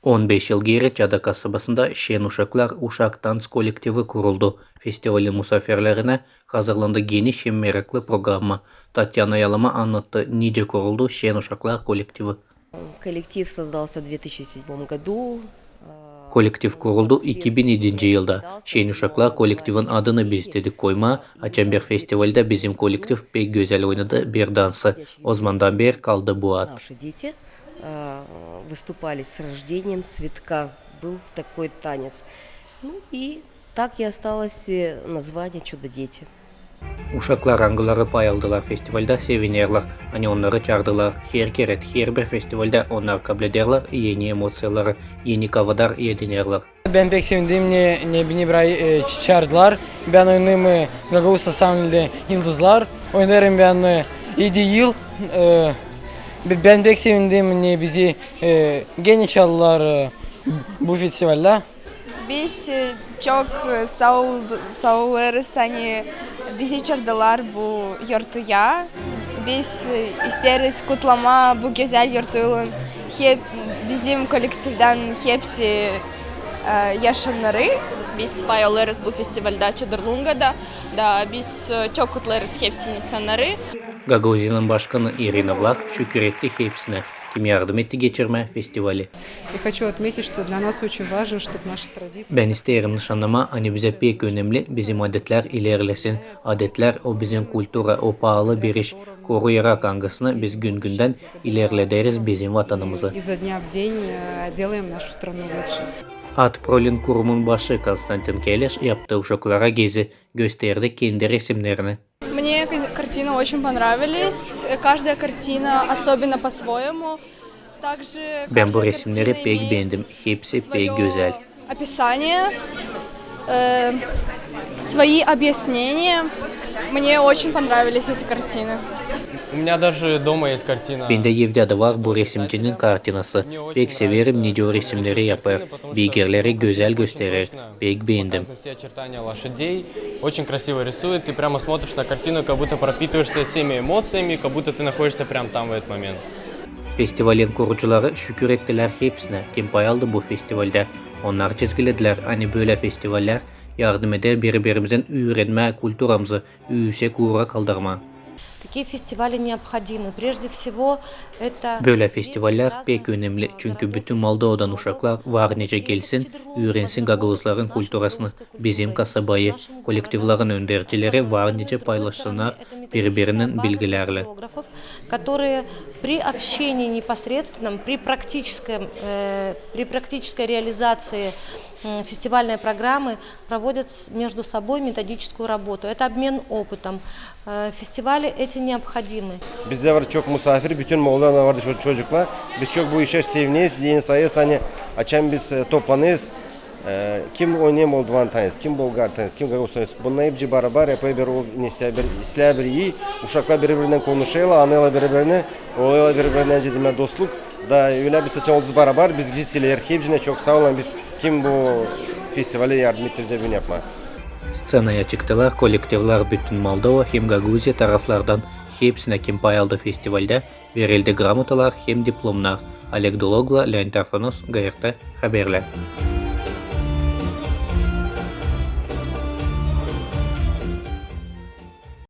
15 yıl geri Çada kasabasında Şen Uşaklar Uşak Dans kolektivi kuruldu. Festivalin musafirlerine hazırlandı geniş hem meraklı programı. Tatyana Yalama anlattı. Nice kuruldu Şen Uşaklar kolektivi. Коллектив создался в 2007 году. Kolektif kuruldu 2007 yılda. Şen Uşaklar kolektivin adını biz dedik koyma. Açamber Festival'de bizim kolektif pek güzel oynadı bir dansı. O zamandan beri kaldı bu ad. Наши дети выступали с рождением цветка. Был такой танец. Ну и так и осталось название «Чудо-дети». Uşaklar angıları pay aldılar festivalde sevinerler. Hani onları çağırdılar. Her keret, her bir festivalde onlar kabul ederler. Yeni emosiyaları, yeni kavadar edinerler. Ben pek sevindim beni buraya çağırdılar. Ben oyunum Gagavuz Ensemble Yıldızlar. Oynarım ben 7 yıl. Ben pek sevindim bizi gene çağırdılar bu festivalde. Biz çok sağ oluruz hani bizi çağırdılar bu yurtuya. Biz isteriz kutlama bu güzel yurtun hep bizim kolektiften hepsi yaşanları. Biz pay alırız bu festivalde Çadırlunga'da da biz çok kutlarız hepsi insanları. Gagavuzya'nın başkanı Irina Vlach şükür etti hepsine. Kim yardım etti geçirme festivali. Ben isterim nişanlama hani bize pek önemli bizim adetler ilerlesin. Adetler o bizim kültüre o pahalı bir iş. Koruyarak hangisini biz gün günden ilerlederiz bizim vatanımızı. At Prolin kurumun başı Konstantin Keleş yaptığı uşaklara gezi gösterdi kendi resimlerini. Мне картины очень понравились. Каждая картина особенно по-своему. Также Ben bu resimleri pek beğendim. Hepsi pek güzel. Описание, свои объяснения. Мне очень понравились эти картины. У меня даже дома есть картина. Bende evde de var bu resimcinin kartinası. Pek severim nice o resimleri yapar. Bilgileri güzel gösterir. Pek beğendim. Очень красиво рисует. Ты прямо смотришь на картину, как будто пропитываешься всеми эмоциями, как будто ты находишься прямо там в этот момент. Festivalin kurucuları şükür ettiler hepsine. Kim pay aldı bu festivalde. Onlar çizgilediler. Hani böyle festivaller yardım eder birbirimizin öğrenme kültürümüzü, üyüşe kura kaldırma. Такие фестивали необходимы. Прежде всего, это... Böyle festivaller pek önemli çünkü bütün Moldova'dan uşaklar var nece gelsin, öğrensin Gagavuzların kültürasını, bizim kasabayı, kolektivlerin öndercileri var nece paylaşsınlar birbirinin bilgilerle. Которые при общении непосредственном, при практической реализации фестивальной программы проводят между собой методическую работу. Это обмен опытом. Фестивали эти необходимы. Bizde var çok misafir, bütün Moldova'da vardı çocuklar. Biz çok bu işe seviniyiz. Yeni sayısı hani açan biz toplanıyız. Kim oynayan Moldovan tanıyız, kim Bulgar tanıyız, kim Gagavuz tanıyız. Bunlar hepsi beraber yapıyor bir iyi. Uşaklar birbirinden konuşuyorlar, anıyorlar birbirini, oluyorlar birbirinden ciddi dostluk. Da öyle bir seçim beraber biz gizliler. Hepsine çok sağ olun. Biz kim bu festivale yardım ettireceğiz bunu yapma. Scenaya çıktılar kolektivler bütün Moldova hem Gagavuzya taraflardan. Hepsine kim pay aldı festivalde verildi gramotalar hem diplomlar. Oleg Dologla, Leonid Arfonos, GRT Haberler.